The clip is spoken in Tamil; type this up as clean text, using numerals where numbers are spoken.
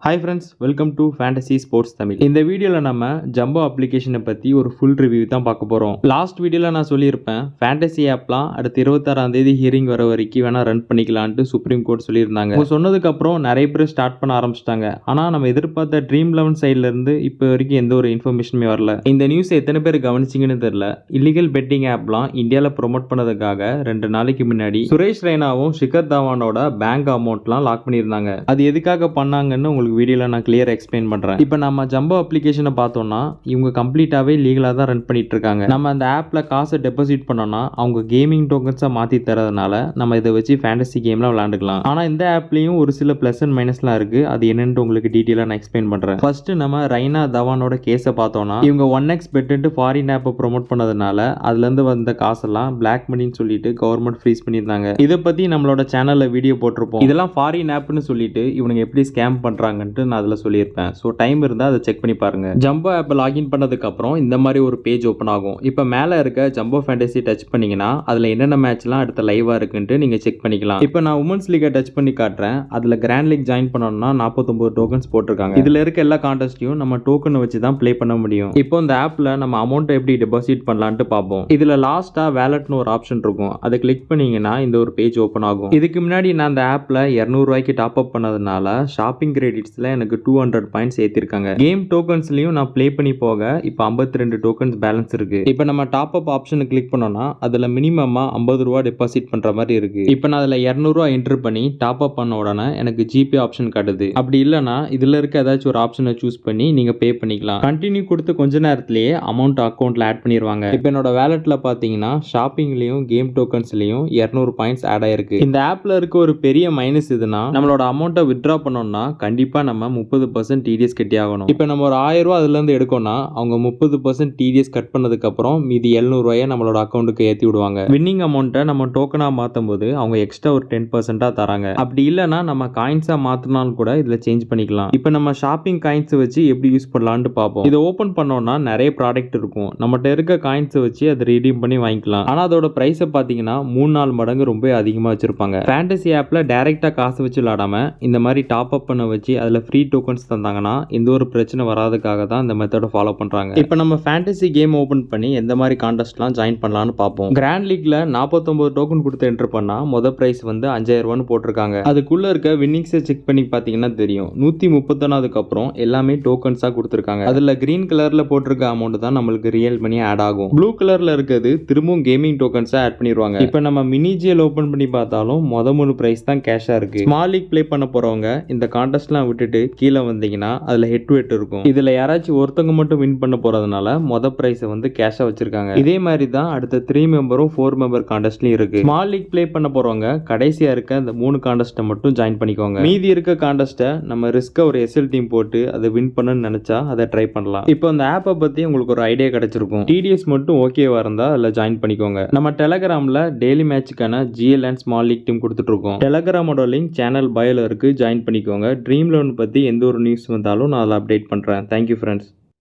Hi friends, welcome to Fantasy Sports Tamil. இந்த வீடியோல நம்ம ஜம்போ அப்ளிகேஷனை பத்தி ஒரு ஃபுல் ரிவ்யூ தான் பார்க்க போறோம். லாஸ்ட் வீடியோல நான் சொல்லியிருப்பேன் ஃபேண்டசி ஆப்லாம் அடுத்த 26ஆம் தேதி ஹியரிங் வர வரைக்கும் வேணா ரன் பண்ணிக்கலாம்னு சுப்ரீம் கோர்ட் சொல்லியிருந்தாங்க. அவங்க சொன்னதுக்கு அப்புறம் நிறைய பேர் ஸ்டார்ட் பண்ண ஆரம்பிச்சிட்டாங்க. ஆனா நம்ம எதிர்பார்த்த ட்ரீம் 11 சைட்ல இருந்து இப்போ வரைக்கும் எந்த ஒரு இன்ஃபர்மேஷனுமே வரல. இந்த நியூஸ் எத்தனை பேர் கவனிச்சிங்கன்னு தெரியல. இல்லீகல் பெட்டிங் ஆப்லாம் இந்தியாவில் ப்ரொமோட் பண்ணதுக்காக 2 நாளைக்கு முன்னாடி சுரேஷ் ரெய்னாவும் ஷிகர் தவானோட பேங்க் அமௌண்ட்லாம் லாக் பண்ணியிருந்தாங்க. அது எதுக்காக பண்ணாங்கன்னு உங்களுக்கு வீடியோல நான் கிளியரா எக்ஸ்பிளைன் பண்றேன். இப்போ நம்ம ஜம்போ அப்ளிகேஷனை பார்த்தோம்னா இவங்க கம்ப்ளீட்டாவே லீகலா தான் ரன் பண்ணிட்டு இருக்காங்க. நம்ம அந்த ஆப்ல காசை டெபாசிட் பண்ணோம்னா அவங்க கேமிங் டோக்கன்ஸா மாத்தி தரதுனால நம்ம இதை வச்சு ஃபேண்டசி கேம்லாம் விளையாண்டுக்கலாம். ஆனா இந்த ஆப்லயும் ஒரு சில பிளஸ் அண்ட் மைனஸ்லாம் இருக்கு. அது என்னன்னு உங்களுக்கு டீட்டெயிலா நான் எக்ஸ்பிளைன் பண்றேன். ஃபர்ஸ்ட் நம்ம ரெய்னா தவானோட கேஸை பார்த்தோம்னா இவங்க 1x பெட்டு ஃபாரின் ஆப்பை ப்ரொமோட் பண்ணதுனால அதுல இருந்து வந்த காசெல்லாம் பிளாக் மணின்னு சொல்லிட்டு கவர்மெண்ட் ஃப்ரீஸ் பண்ணியிருந்தாங்க. இதை பத்தி நம்மளோட சேனல்ல வீடியோ போட்டிருப்போம். இதெல்லாம் ஃபாரின் ஆப்னு சொல்லிட்டு இவனுங்க எப்படி ஸ்கேம் பண்றாங்க நான் அதில் சொல்லியிருப்பேன். ஸோ டைம் இருந்தால் அதை செக் பண்ணி பாருங்க. ஜம்போ ஆப்பை லாகின் பண்ணதுக்கு அப்புறம் இந்த மாதிரி ஒரு பேஜ் ஓப்பன் ஆகும். இப்போ மேலே இருக்க ஜம்போ ஃபேண்டசி டச் பண்ணீங்கன்னா அதில் என்னென்ன மேட்ச்லாம் அடுத்த லைவா இருக்குன்ட்டு நீங்க செக் பண்ணிக்கலாம். இப்போ நான் உமன்ஸ் லீகை டச் பண்ணி காட்டுறேன். அதில் கிராண்ட் லீக் ஜாயின் பண்ணணும்னா 49 டோக்கன்ஸ் போட்டிருக்காங்க. இதுல இருக்க எல்லா கான்டெஸ்ட்டையும் நம்ம டோக்கனை வச்சு தான் ப்ளே பண்ண முடியும். இப்போ இந்த ஆப்ல நம்ம அமௌண்ட் எப்படி டெபாசிட் பண்ணலான்ட்டு பார்ப்போம். இதுல லாஸ்டா வேலட்னு ஒரு ஆப்ஷன் இருக்கும். அதை கிளிக் பண்ணீங்கன்னா இந்த ஒரு பேஜ் ஓப்பன் ஆகும். இதுக்கு முன்னாடி நான் அந்த ஆப்ல 200 ரூபாய்க்கு டாப் அப் பண்ணதுனால ஷாப்பிங் கிரெடிட்ஸ்ல எனக்கு 200 பாயிண்ட்ஸ் ஏத்திருக்காங்க. கேம் டோக்கன்ஸ்லயும் நான் ப்ளே பண்ணி போக இப்போ 52 டோக்கன்ஸ் பேலன்ஸ் இருக்கு. இப்போ நம்ம டாப் அப் ஆப்ஷனை கிளிக் பண்ணோம்னா அதுல மினிமமா 50 ரூபாய் டெபாசிட் பண்ற மாதிரி இருக்கு. இப்போ நான் அதுல 200 ரூபாய் என்டர் பண்ணி டாப் அப் பண்ண உடனே எனக்கு ஜிபே ஆப்ஷன் காட்டுது. அப்படி இல்லைன்னா இதுல இருக்க ஏதாச்சும் ஒரு ஆப்ஷனை சூஸ் பண்ணி நீங்க பே பண்ணிக்கலாம். கண்டினியூ கொடுத்து கொஞ்ச நேரத்திலேயே அமௌண்ட் அக்கௌண்ட்ல ஆட் பண்ணிடுவாங்க. இப்போ என்னோட வேலட்ல பாத்தீங்கன்னா ஷாப்பிங்லயும் கேம் டோக்கன்ஸ்லயும் 200 பாயிண்ட்ஸ் ஆட் ஆயிருக்கு. இந்த ஆப்ல இருக்க ஒரு பெரிய மைனஸ் இதுனா நம்மளோட அமௌண்ட்டை வித்ட்ரா பண்ணோம்னா கண்டிப்பா நம்ம 30% டிடிஎஸ் கட்டி ஆகணும். இப்போ நம்ம ஒரு 1000 ரூபாய் அதுல இருந்து எடுக்கோம்னா அவங்க 30% டிடிஎஸ் கட் பண்ணதுக்கு அப்புறம் மீதி 700 ரூபாயை நம்மளோட அக்கௌண்ட்டுக்கு ஏத்தி விடுவாங்க. வின்னிங் அமௌண்ட்டை நம்ம டோக்கனா மாத்தும் போது அவங்க எக்ஸ்ட்ரா ஒரு 10% தராங்க. அப்படி இல்லைன்னா நம்ம காயின்ஸா மாத்தினாலும் கூட இதுல சேஞ்ச் பண்ணிக்கலாம். இப்போ நம்ம ஷாப்பிங் காயின்ஸ் வச்சு எப்படி யூஸ் பண்ணலாம்னு பார்ப்போம். இதை ஓபன் பண்ணோம்னா நிறைய ப்ராடக்ட் இருக்கும். நம்மகிட்ட இருக்க காயின்ஸ் வச்சு அதை ரீடீம் பண்ணி வாங்கிக்கலாம். ஆனா அதோட பிரைஸை பாத்தீங்கன்னா 3-4 மடங்கு ரொம்ப அதிகமா வச்சிருப்பாங்க. ஃபேண்டசி ஆப்ல டைரக்டா காசு வச்சு விளையாடாம இந்த மாதிரி டாப் அப் பண்ண வச்சு அதுல ஃப்ரீ டோக்கன்ஸ் தந்தாங்கன்னா எந்த ஒரு பிரச்சனை வராதுக்காக தான் இந்த மெத்தட ஃபாலோ பண்றாங்க. இப்போ நம்ம ஃபேண்டசி கேம் ஓபன் பண்ணி எந்த மாதிரி கான்டெஸ்ட்லாம் ஜாயின் பண்ணலாம்னு பார்ப்போம். கிராண்ட் லீக்ல 49 டோக்கன் கொடுத்து என்டர் பண்ணா மொதல் பிரைஸ் வந்து 5000 ரூபான்னு போட்டிருக்காங்க. அதுக்குள்ள இருக்க வின்னிங்ஸை செக் பண்ணி பாத்தீங்கன்னா தெரியும். 131க்கு அப்புறம் எல்லாமே டோக்கன்ஸா கொடுத்திருக்காங்க. அதுல கிரீன் கலர்ல போட்டிருக்க அமௌண்ட் தான் நம்மளுக்கு ரியல் மணி ஆட் ஆகும். ப்ளூ கலர்ல இருக்கிறது திரும்பவும் கேமிங் டோக்கன்ஸா ஆட் பண்ணிடுவாங்க. இப்போ நம்ம மினி ஜிஎல் ஓபன் பண்ணி பார்த்தாலும் மொத 3 பிரைஸ் தான் கேஷா இருக்கு. ஸ்மால் லீக் ப்ளே பண்ண போறவங்க இந்த கான்டெஸ்ட்லாம் விட்டுட்டு கீழே வந்தீங்கன்னா அதுல ஹெட் டு ஹெட் இருக்கும். இதுல யாராச்சும் ஒருத்தவங்க மட்டும் வின் பண்ண போறதுனால மொத பிரைஸை வந்து கேஷா வச்சிருக்காங்க. இதே மாதிரி தான் அடுத்த 3 மெம்பரும் 4 மெம்பர் கான்டெஸ்ட்லயும் இருக்கு. ஸ்மால் லீக் ப்ளே பண்ண போறவங்க கடைசியா இருக்க இந்த 3 கான்டெஸ்ட்டை மட்டும் ஜாயின் பண்ணிக்கோங்க. மீதி இருக்க கான்டெஸ்ட்டை நம்ம ரிஸ்கா ஒரு எஸ்எல் டீம் போட்டு அதை வின் பண்ணணும்னு நினைச்சா அதை ட்ரை பண்ணலாம். இப்போ அந்த ஆப்பை பத்தி உங்களுக்கு ஒரு ஐடியா கிடைச்சிருக்கும். டிடிஎஸ் மட்டும் ஓகேவா இருந்தா அதுல ஜாயின் பண்ணிக்கோங்க. நம்ம டெலகிராம்ல டெய்லி மேட்சுக்கான GL and small league team கொடுத்துட்டு இருக்கோம். டெலகிராமோட லிங்க் சேனல் பயோல இருக்கு. ஜாயின் பண்ணிக்கோங்க. ட்ரீம் 11 பத்தி எந்த ஒரு நியூஸ் வந்தாலும் நான் அதை அப்டேட் பண்றேன். Thank you friends.